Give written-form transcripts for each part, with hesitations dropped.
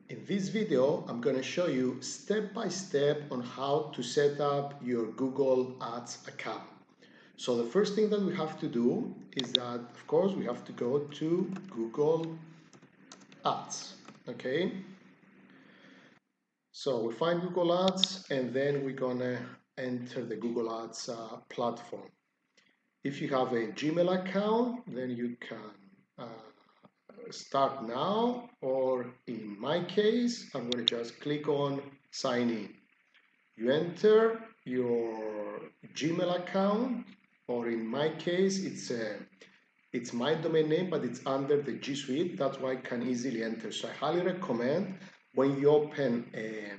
In this video, I'm going to show you step by step on how to set up your Google Ads account. So the first thing that we have to do is that, of course, we have to go to Google Ads, okay? So we find Google Ads and then we're going to enter the Google Ads platform. If you have a Gmail account, then you can start now, or in my case, I'm going to just click on sign in. You enter your Gmail account, or in my case, it's my domain name, but it's under the G Suite. That's why I can easily enter. So I highly recommend when you open a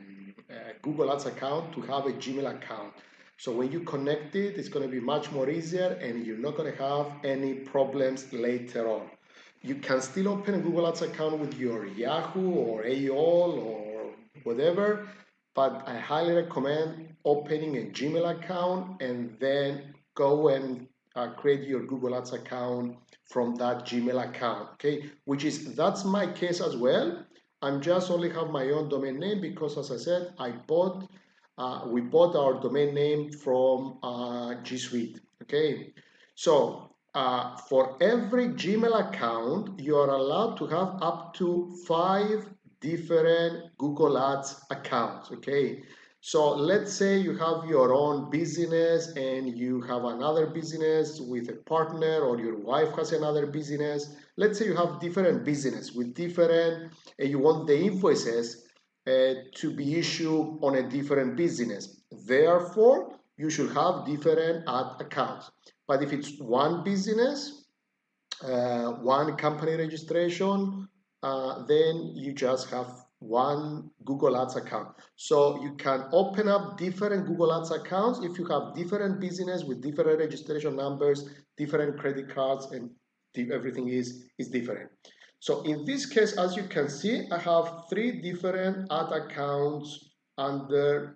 Google Ads account to have a Gmail account. So when you connect it, it's going to be much more easier and you're not going to have any problems later on. You can still open a Google Ads account with your Yahoo or AOL or whatever, but I highly recommend opening a Gmail account and then go and create your Google Ads account from that Gmail account, okay? That's my case as well. I'm just only have my own domain name because, as I said, we bought our domain name from G Suite, okay? So for every Gmail account, you are allowed to have up to 5 different Google Ads accounts, okay? So let's say you have your own business and you have another business with a partner, or your wife has another business. Let's say you have different business with different, and you want the invoices to be issued on a different business. Therefore, you should have different ad accounts. But if it's one business, one company registration, then you just have one Google Ads account. So you can open up different Google Ads accounts if you have different business with different registration numbers, different credit cards, and everything is different. So in this case, as you can see, I have 3 different ad accounts under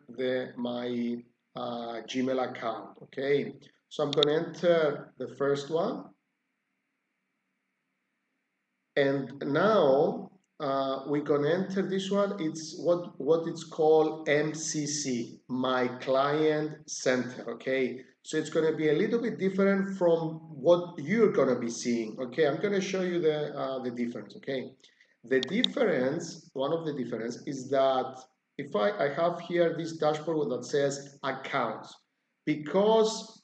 my Gmail account, okay? So I'm going to enter the first one. And now we're going to enter this one. It's what it's called MCC, My Client Center, okay? So it's going to be a little bit different from what you're going to be seeing, okay? I'm going to show you the difference, okay? The difference, one of the difference is that if I have here this dashboard that says accounts, because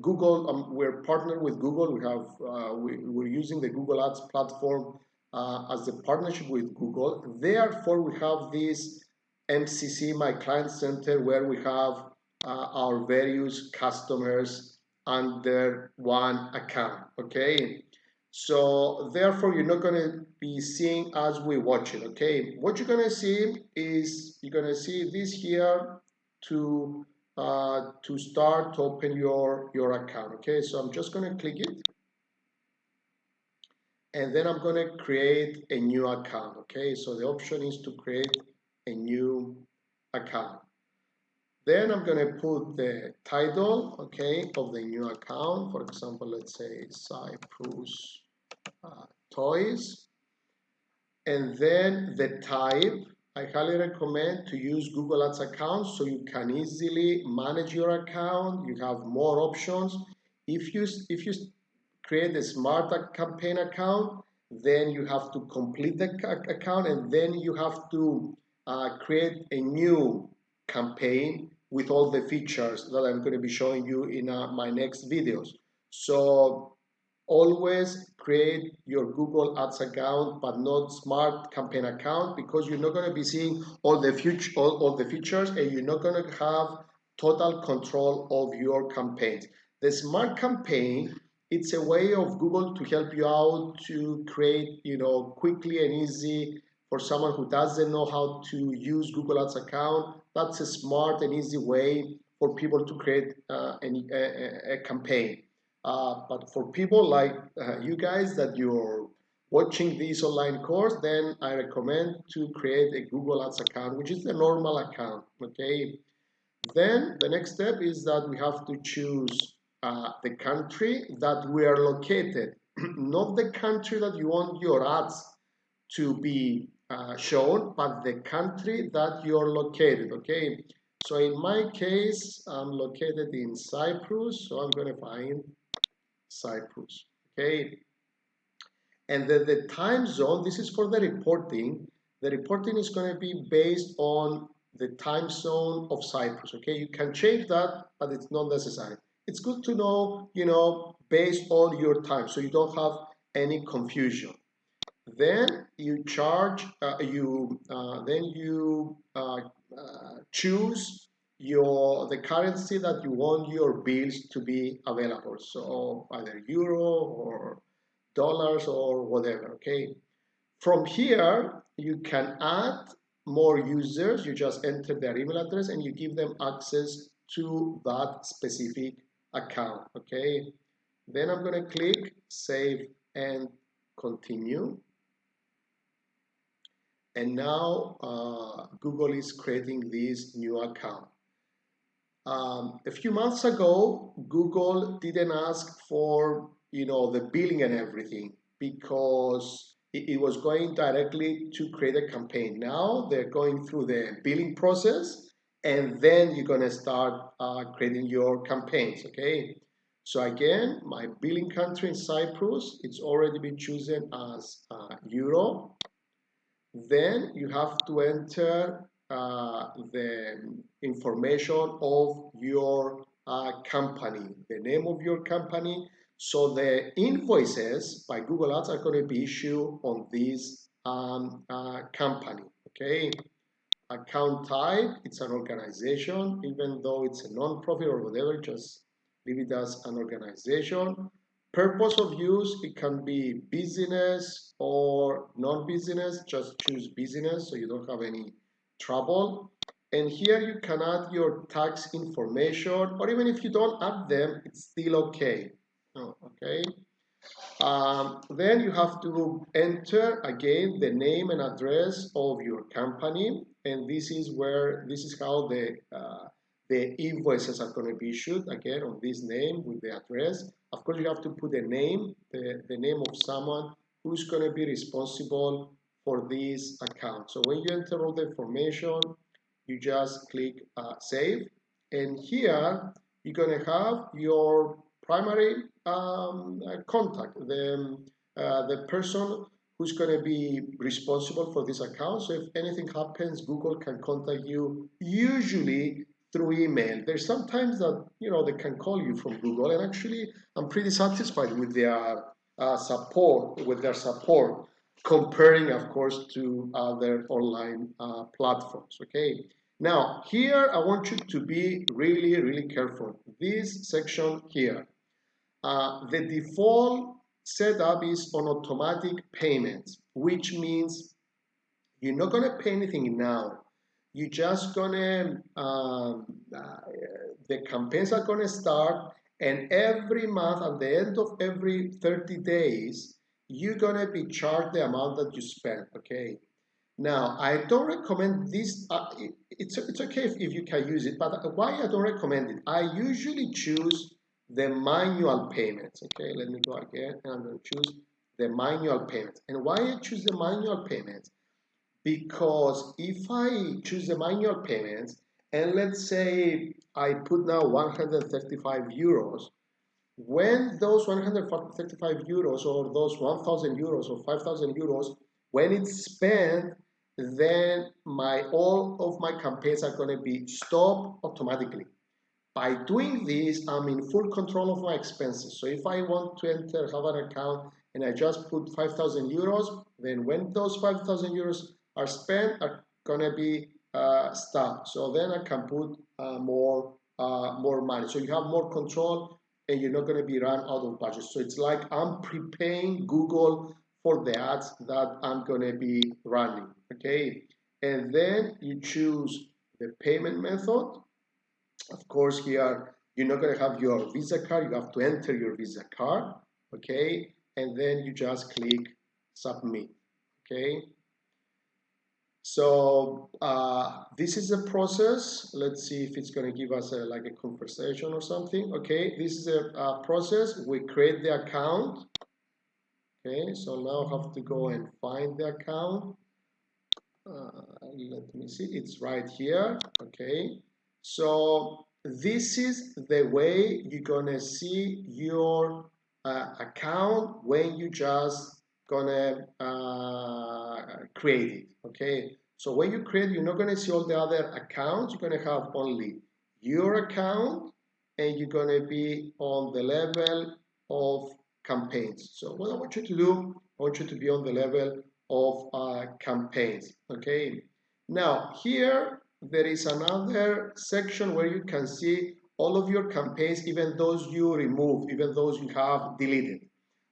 Google, we're partnered with Google. We're using the Google Ads platform as a partnership with Google. Therefore, we have this MCC, My Client Center, where we have our various customers under one account, okay? So therefore, you're not going to be seeing as we watch it, okay? What you're going to see is, you're going to see this here to start to open your account, okay? So I'm just going to click it, and then I'm going to create a new account, okay? So the option is to create a new account. Then I'm going to put the title, okay, of the new account. For example, let's say Cyprus Toys. And then the type, I highly recommend to use Google Ads account so you can easily manage your account. You have more options. If you create a smart campaign account, then you have to complete the account, and then you have to create a new campaign with all the features that I'm going to be showing you in my next videos. So always create your Google Ads account, but not smart campaign account, because you're not going to be seeing all the features, and you're not going to have total control of your campaigns. The smart campaign, it's a way of Google to help you out to create, quickly and easy for someone who doesn't know how to use Google Ads account. That's a smart and easy way for people to create a campaign. But for people like you guys that you're watching this online course, then I recommend to create a Google Ads account, which is the normal account, okay? Then the next step is that we have to choose the country that we are located, not the country that you want your ads to be shown, but the country that you're located, okay? So in my case, I'm located in Cyprus, so I'm going to find Cyprus, okay? And the time zone, this is for the reporting. The reporting is going to be based on the time zone of Cyprus, okay? You can change that, but it's not necessary. It's good to know, based on your time, so you don't have any confusion. Then you charge, then you choose the currency that you want your bills to be available. So either euro or dollars or whatever, okay? From here, you can add more users. You just enter their email address and you give them access to that specific account, okay? Then I'm going to click Save and Continue. And now Google is creating this new account. A few months ago, Google didn't ask for the billing and everything because it was going directly to create a campaign. Now they're going through the billing process, and then you're gonna start creating your campaigns. Okay. So again, my billing country in Cyprus, it's already been chosen as Euro. Then you have to enter the information of your company, the name of your company. So the invoices by Google Ads are going to be issued on this company, okay? Account type, it's an organization, even though it's a non-profit or whatever, just leave it as an organization. Purpose of use, it can be business or non-business, just choose business so you don't have any trouble. And here you can add your tax information, or even if you don't add them, it's still okay. Oh, okay. Then you have to enter again the name and address of your company, and this is how the invoices are going to be issued again on this name with the address. Of course, you have to put a name, the name of someone who's going to be responsible for this account. So when you enter all the information, you just click save, and here you're going to have your primary contact, the person who's going to be responsible for this account. So if anything happens, Google can contact you usually through email. There's sometimes that they can call you from Google, and actually I'm pretty satisfied with their support, comparing, of course, to other online platforms. Okay. Now here I want you to be really, really careful. This section here. The default setup is on automatic payments, which means you're not going to pay anything now. You're just going to, the campaigns are going to start, and every month, at the end of every 30 days, you're going to be charged the amount that you spent, okay? Now, I don't recommend this. It's okay if you can use it, but why I don't recommend it? I usually choose the manual payments. Okay, let me go again, and I'm going to choose the manual payments. And why I choose the manual payments? Because if I choose the manual payments, and let's say I put now 135 euros, when those 135 euros or those 1,000 euros or 5,000 euros, when it's spent, then all of my campaigns are going to be stopped automatically. By doing this, I'm in full control of my expenses. So if I want to have an account and I just put 5,000 euros, then when those 5,000 euros are spent, are going to be stopped. So then I can put more money. So you have more control, and you're not going to be run out of budget. So it's like I'm prepaying Google for the ads that I'm going to be running, okay? And then you choose the payment method. Of course, here, you're not going to have your Visa card. You have to enter your Visa card, okay? And then you just click Submit, okay? So this is a process. Let's see if it's going to give us like a conversation or something. Okay, this is a process. We create the account. Okay, so now I have to go and find the account. Let me see, it's right here. Okay, so this is the way you're gonna see your account when you just gonna create it. Okay, so when you create, you're not gonna see all the other accounts. You're gonna have only your account, and you're gonna be on the level of campaigns. So what I want you to do, I want you to be on the level of campaigns. Okay, now here there is another section where you can see all of your campaigns, even those you removed, even those you have deleted.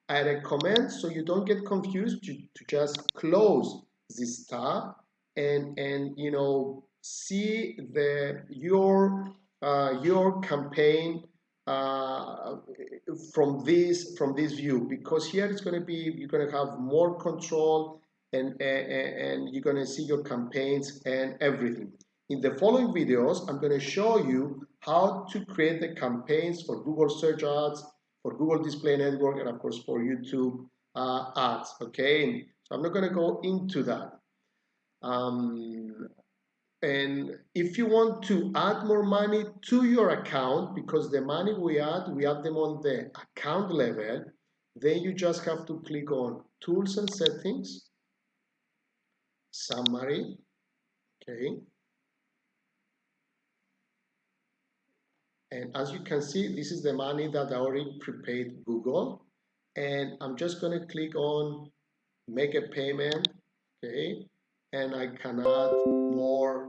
I recommend, so you don't get confused, to just close this tab and you know, see your campaign uh, from this view, because here it's going to be, you're going to have more control, and you're going to see your campaigns and everything. In the following videos, I'm going to show you how to create the campaigns for Google search ads, for Google Display Network, and of course for YouTube ads. Okay, so I'm not going to go into that. And if you want to add more money to your account, because the money we add them on the account level, then you just have to click on Tools and Settings, Summary. Okay, and as you can see, this is the money that I already prepaid Google, and I'm just going to click on Make a Payment. Okay, and I can add more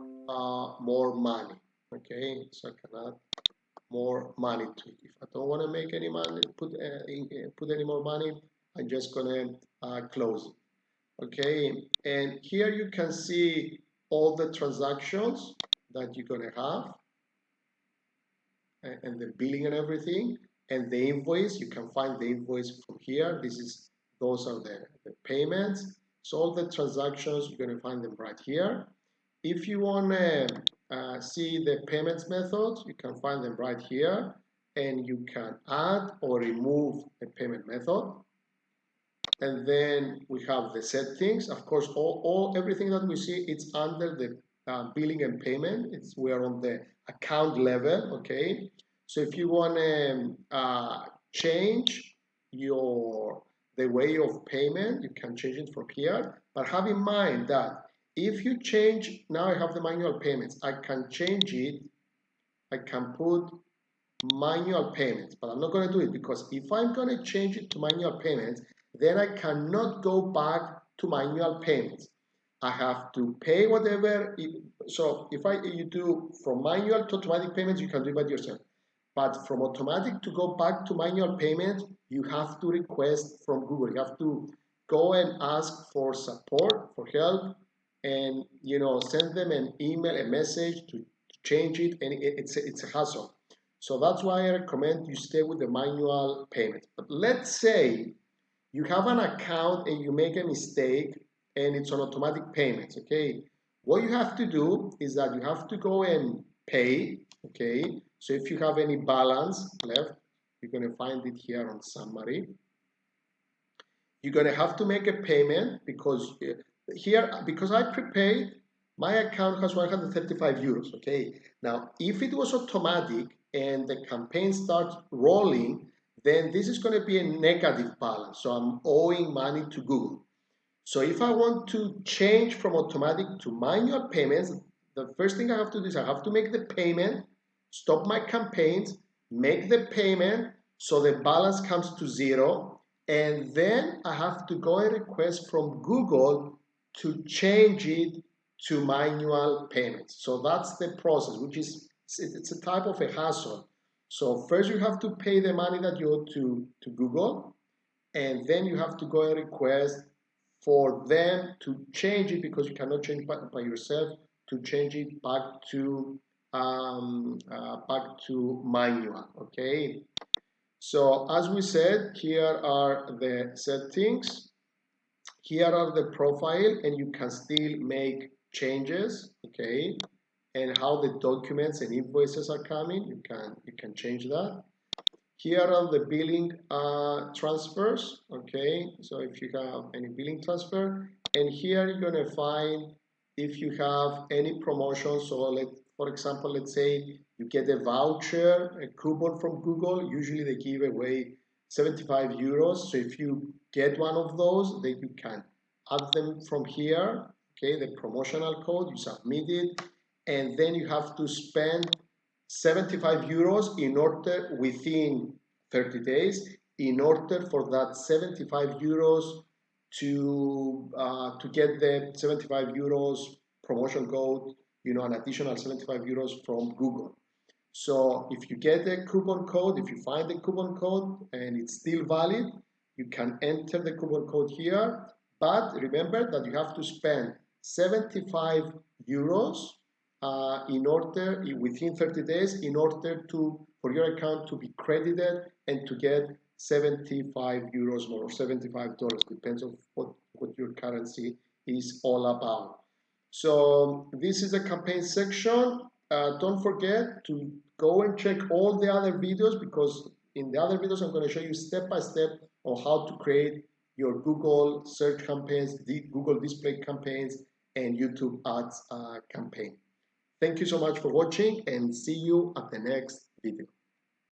money. Okay, so I can add more money to it. If I don't want to make any money, put any more money, I'm just gonna close it. Okay, and here you can see all the transactions that you're gonna have, and the billing and everything, and the invoice. You can find the invoice from here. Those are the payments. So all the transactions, you're gonna find them right here. If you want to see the payments methods, you can find them right here, and you can add or remove a payment method. And then we have the settings. Of course, everything that we see, it's under the billing and payment. We're on the account level. Okay, so if you want to change the way of payment, you can change it from here. But have in mind that if you change, now I have the manual payments, I can change it. I can put manual payments, but I'm not going to do it, because if I'm going to change it to manual payments, then I cannot go back to manual payments. I have to pay whatever. So if you do from manual to automatic payments, you can do it by yourself. But from automatic to go back to manual payments, you have to request from Google. You have to go and ask for support, for help, and send them an email, a message to change it, and it's a hassle. So that's why I recommend you stay with the manual payment. But let's say you have an account and you make a mistake and it's on automatic payments. Okay, what you have to do is that you have to go and pay. Okay, so if you have any balance left, you're going to find it here on Summary. You're going to have to make a payment, because because I prepaid, my account has 135 euros. Okay, now if it was automatic and the campaign starts rolling, then this is going to be a negative balance. So I'm owing money to Google. So if I want to change from automatic to manual payments, the first thing I have to do is I have to make the payment, stop my campaigns, make the payment, so the balance comes to zero, and then I have to go and request from Google to change it to manual payments. So that's the process, which is, it's a type of a hassle. So first you have to pay the money that you owe to Google, and then you have to go and request for them to change it, because you cannot change by yourself, to change it back to manual. Okay, so as we said, here are the settings, here are the profile, and you can still make changes. Okay, and how the documents and invoices are coming, you can change that. Here are the billing transfers, okay? So if you have any billing transfer, and here you're gonna find if you have any promotion. So for example, let's say you get a voucher, a coupon from Google. Usually they give away 75 euros. So if you get one of those, then you can add them from here, okay? The promotional code, you submit it, and then you have to spend 75 euros in order within 30 days in order for that 75 euros to get the 75 euros promotion code, an additional 75 euros from Google. So if you get a coupon code, if you find the coupon code and it's still valid, you can enter the coupon code here. But remember that you have to spend 75 euros in order within 30 days in order for your account to be credited and to get 75 euros more or $75, depends on what your currency is all about. So this is the campaign section. Don't forget to go and check all the other videos, because in the other videos I'm going to show you step by step on how to create your Google search campaigns, the Google display campaigns, and YouTube ads campaign. Thank you so much for watching, and see you at the next video.